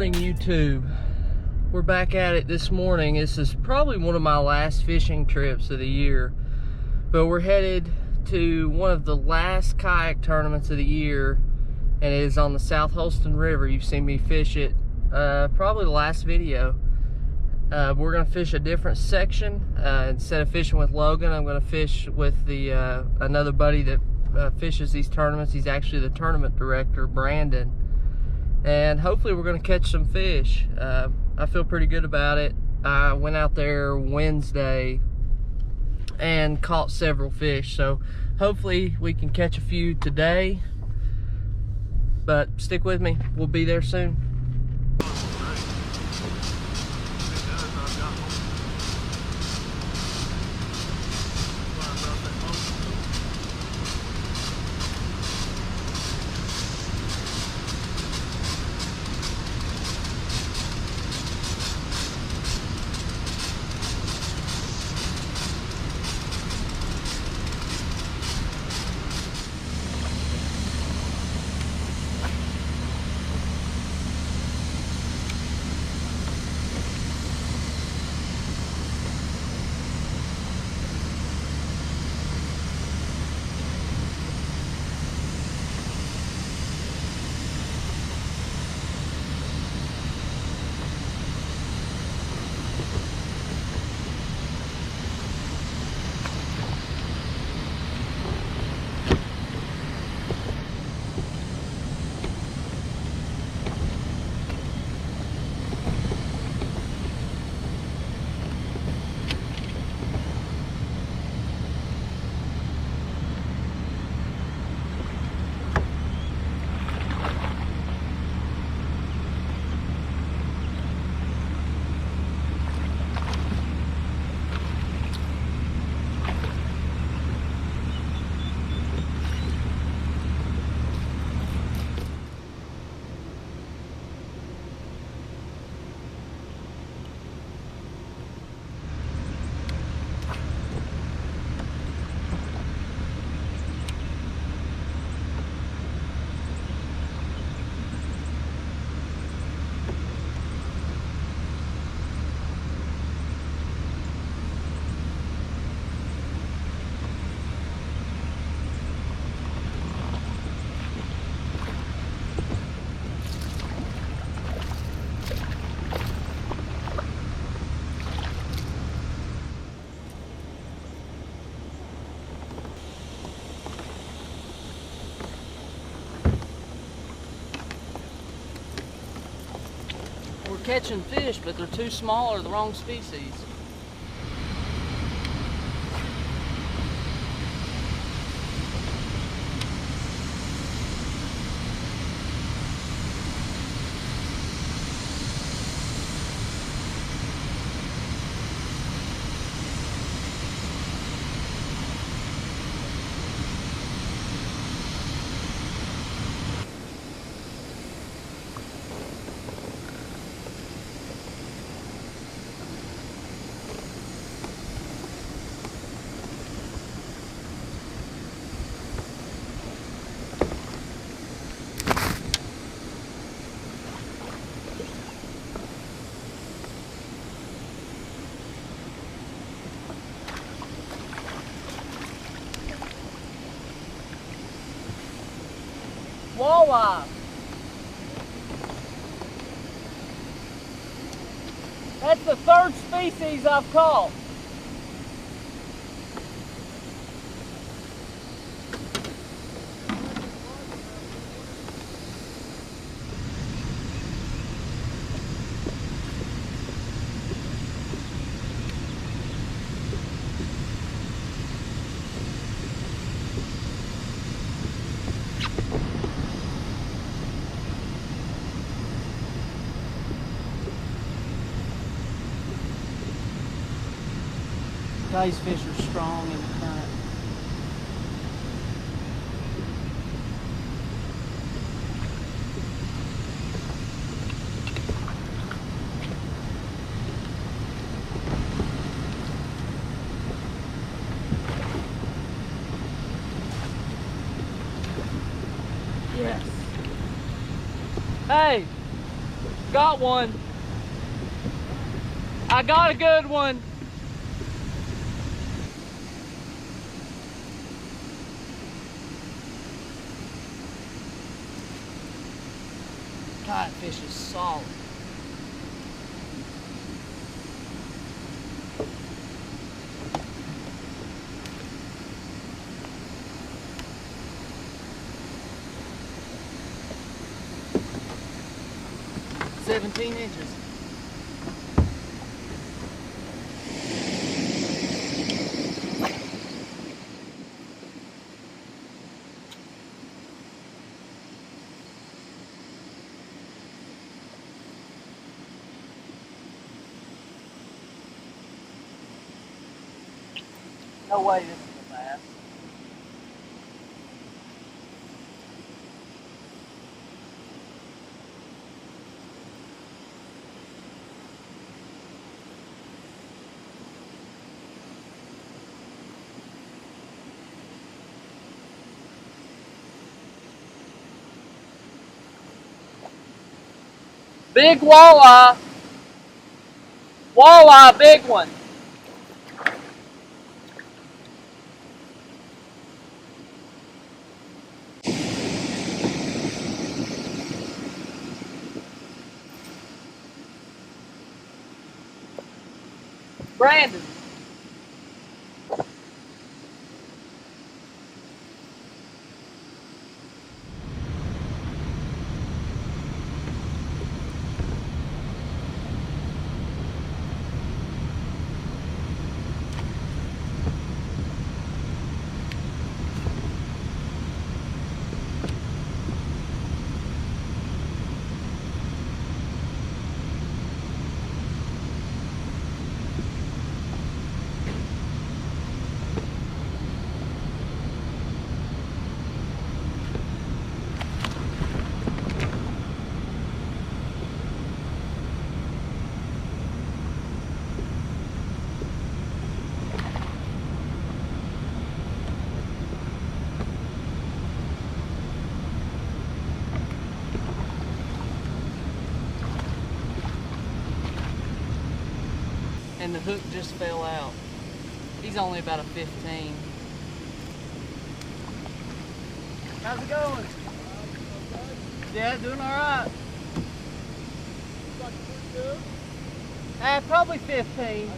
morning, YouTube. We're back at it this morning. This is probably one of my last fishing trips of the year, but we're headed to one of the last kayak tournaments of the year, and it is on the South Holston River. You've seen me fish it probably the last video. We're gonna fish a different section. Instead of fishing with Logan, I'm gonna fish with the another buddy that fishes these tournaments. He's actually the tournament director, Brandon. And hopefully we're gonna catch some fish. I feel pretty good about it. I went out there Wednesday and caught several fish, so hopefully we can catch a few today. But stick with me, we'll be there soon. We're catching fish, but they're too small or the wrong species. Walleye. That's the third species I've caught. These fish are strong in the current. Yes. Hey, Got one. I got a good one. Codfish is solid. "17 inches. No way this is a bass. Big walleye. Walleye, big one. Brandon. And the hook just fell out. He's only about a 15. How's it going? Yeah, doing all right. Probably 15.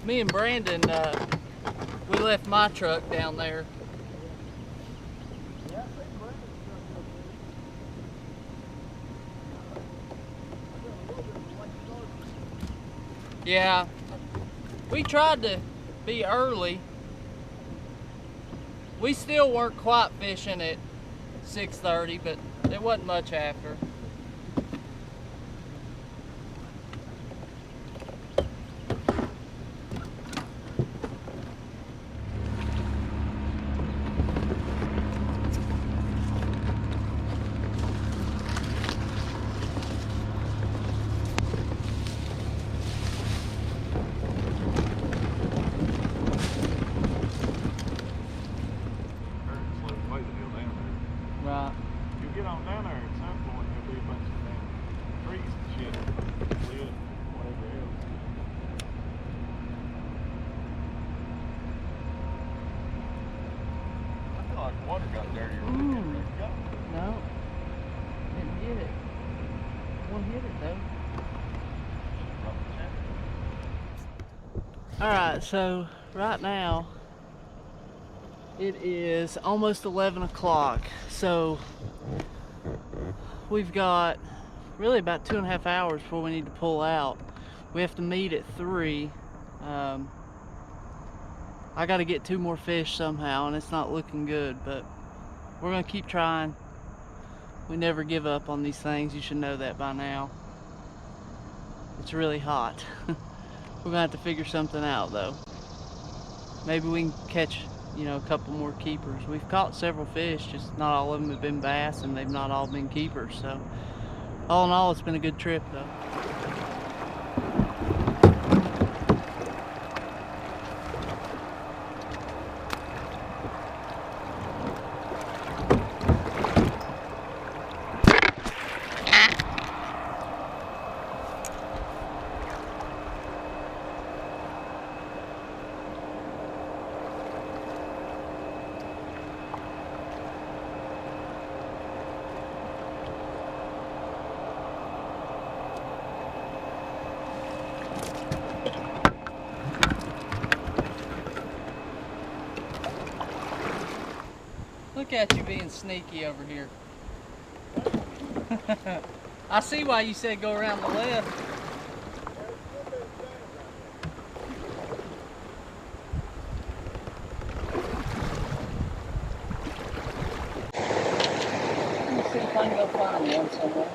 Me and Brandon, we left my truck down there. Yeah, we tried to be early. We still weren't quite fishing at 6:30, but there wasn't much after. Right. You get on down there at some point, there'll be a bunch of damn trees and shit, wood, whatever else. I feel like the water got dirtier when it got ready to go. No, didn't get it. We'll hit it though. All right, so Right now, it is almost 11 o'clock, so we've got really about 2.5 hours before we need to pull out. We have to meet at 3. I got to get 2 more fish somehow, and it's not looking good, but we're going to keep trying. We never give up on these things. You should know that by now. It's really hot. We're going to have to figure something out, though. Maybe we can catch, you know, a couple more keepers. We've caught several fish, just not all of them have been bass, and they've not all been keepers. So, all in all, it's been a good trip, though. Look at you being sneaky over here. I see why you said go around the left. Let me see if I can go find one somewhere.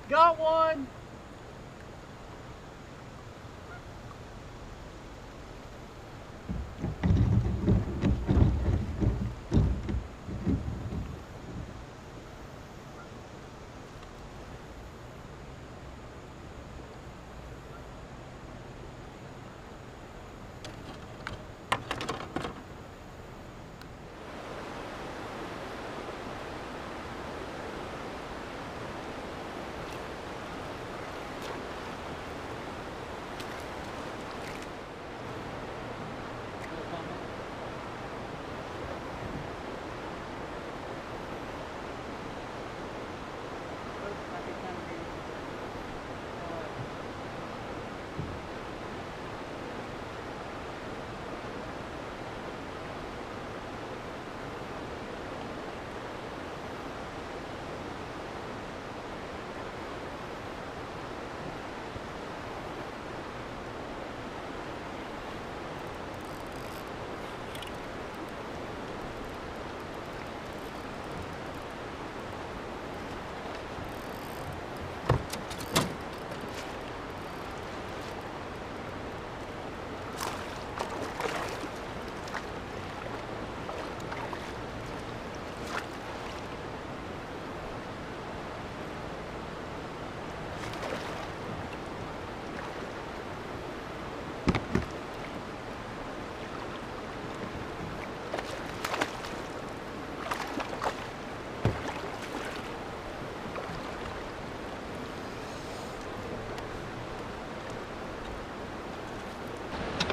Got one!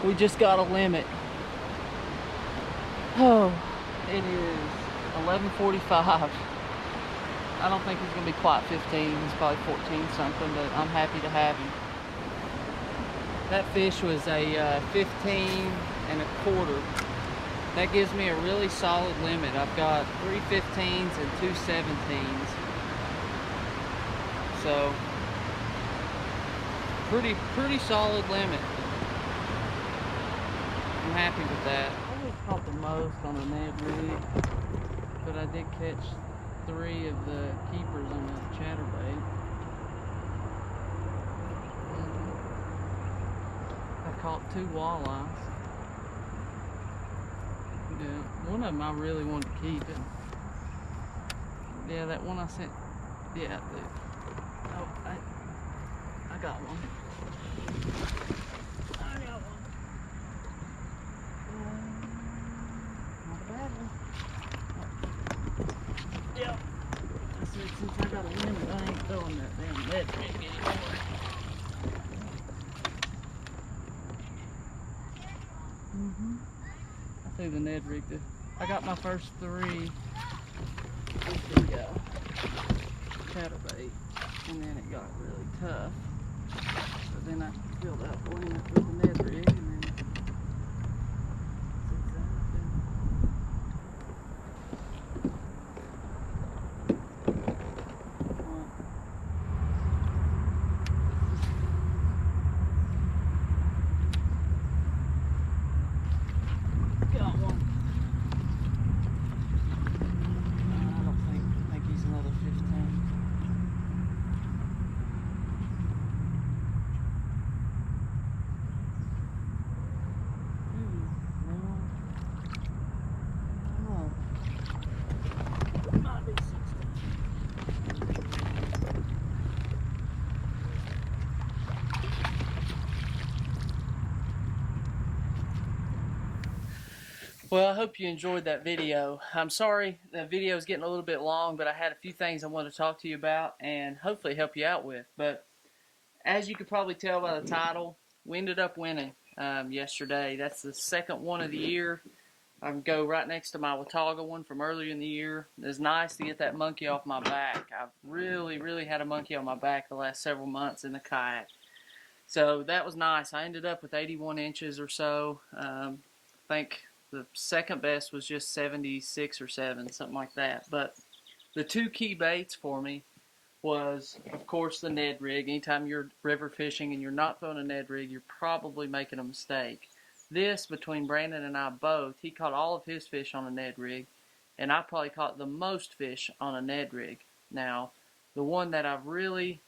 We just got a limit. Oh, it is 11:45. I don't think he's gonna be quite 15. He's probably 14 something, but I'm happy to have him. That fish was a 15.25. That gives me a really solid limit. I've got 3 15s and 2 17s. So pretty solid limit. I'm happy with that. I always caught the most on a Ned rig, but I did catch 3 of the keepers on that chatterbait. I caught 2 walleyes. Yeah, one of them I really wanted to keep it. Yeah, that one I sent. Yeah, oh, I got one. I got one. Not a bad one. Yeah. I said since I got a limit, I ain't throwing that damn net rig anymore. I threw the Ned rig. I got my first 3 with the chatterbait, and then it got really tough. But then I filled out the limit with the Ned rig, and then got one. I don't think he's another 15. Might be 16. Well, I hope you enjoyed that video. I'm sorry that video is getting a little bit long, but I had a few things I wanted to talk to you about and hopefully help you out with. But as you could probably tell by the title, we ended up winning yesterday. That's the second one of the year. I can go right next to my Watauga one from earlier in the year. It's nice to get that monkey off my back. I've really had a monkey on my back the last several months in the kayak. So that was nice. I ended up with 81 inches or so. I think the second best was just 76 or 7, something like that. But the 2 key baits for me was, of course, the Ned rig. Anytime you're river fishing and you're not throwing a Ned rig, you're probably making a mistake. This, between Brandon and I both, he caught all of his fish on a Ned rig, and I probably caught the most fish on a Ned rig. Now, the one that I've really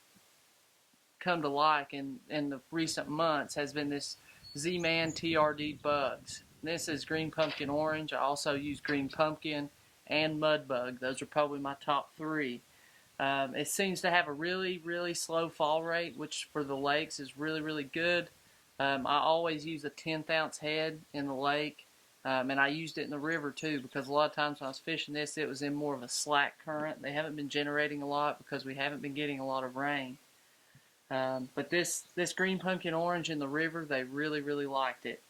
come to like in the recent months has been this Z-Man TRD Bugs. This is green pumpkin orange. I also use green pumpkin and mud bug. Those are probably my top 3. It seems to have a really slow fall rate, which for the lakes is really good. I always use a 1/10 ounce head in the lake, and I used it in the river too, because a lot of times when I was fishing this, it was in more of a slack current. They haven't been generating a lot because we haven't been getting a lot of rain. But this green pumpkin orange in the river, they really liked it.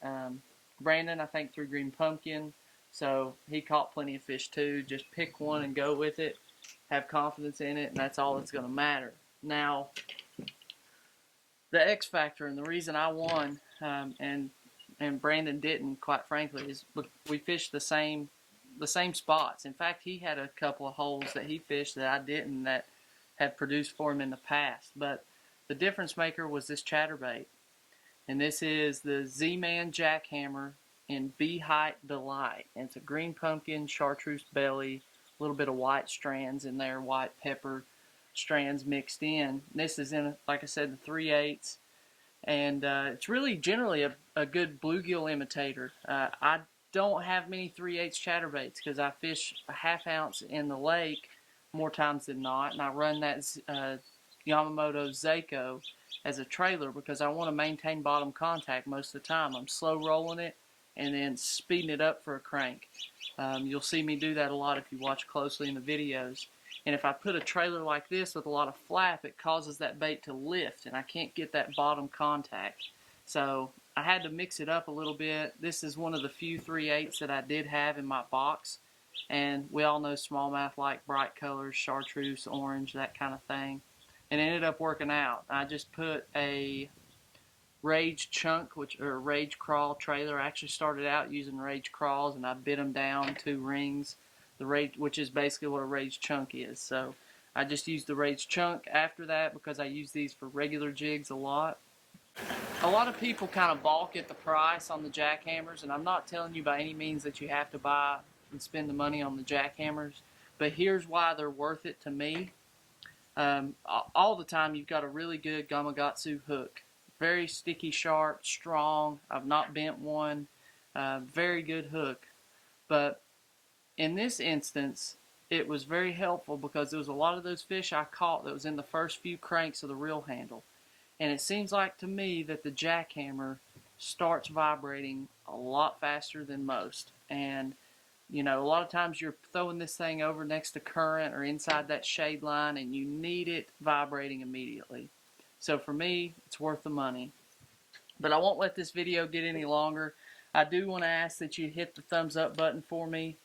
Brandon, I think, threw green pumpkin, so he caught plenty of fish too. Just pick one and go with it. Have confidence in it, and that's all that's going to matter. Now, the X factor and the reason I won and Brandon didn't, quite frankly, is we fished the same spots. In fact, he had a couple of holes that he fished that I didn't, that had produced for him in the past. But the difference maker was this chatterbait. And this is the Z-Man Jackhammer in Bee Height Delight. And it's a green pumpkin, chartreuse belly, a little bit of white strands in there, white pepper strands mixed in. This is in, like I said, the 3/8. And it's really generally a good bluegill imitator. I don't have many 3/8 chatterbaits because I fish a 1/2 ounce in the lake more times than not. And I run that Yamamoto Seiko as a trailer because I want to maintain bottom contact most of the time. I'm slow rolling it and then speeding it up for a crank. You'll see me do that a lot if you watch closely in the videos. And if I put a trailer like this with a lot of flap, it causes that bait to lift and I can't get that bottom contact. So I had to mix it up a little bit. This is one of the few 3/8 that I did have in my box. And we all know smallmouth like bright colors, chartreuse, orange, that kind of thing. And it ended up working out. I just put a Rage Chunk, or Rage Crawl trailer. I actually started out using Rage Crawls, and I bit them down 2 rings, the Rage, which is basically what a Rage Chunk is. So I just used the Rage Chunk after that because I use these for regular jigs a lot. A lot of people kind of balk at the price on the jackhammers, and I'm not telling you by any means that you have to buy and spend the money on the jackhammers. but here's why they're worth it to me. All the time you've got a really good Gamakatsu hook. Very sticky, sharp, strong. I've not bent one. Very good hook. But in this instance, it was very helpful because there was a lot of those fish I caught that was in the first few cranks of the reel handle. And it seems like to me that the jackhammer starts vibrating a lot faster than most. And you know, a lot of times you're throwing this thing over next to current or inside that shade line and you need it vibrating immediately. So for me, it's worth the money. But I won't let this video get any longer. I do want to ask that you hit the thumbs up button for me.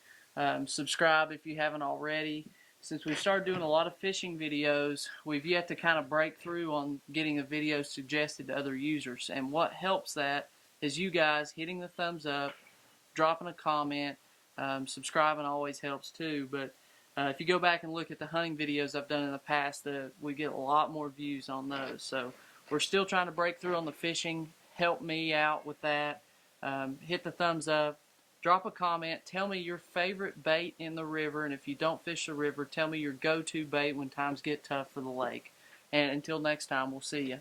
Subscribe if you haven't already. Since we've started doing a lot of fishing videos, we've yet to kind of break through on getting a video suggested to other users. And what helps that is you guys hitting the thumbs up, dropping a comment. Subscribing always helps too, but if you go back and look at the hunting videos I've done in the past, we get a lot more views on those. So we're still trying to break through on the fishing. Help me out with that. Hit the thumbs up, drop a comment, tell me your favorite bait in the river, and if you don't fish the river, tell me your go-to bait when times get tough for the lake. And until next time, we'll see you.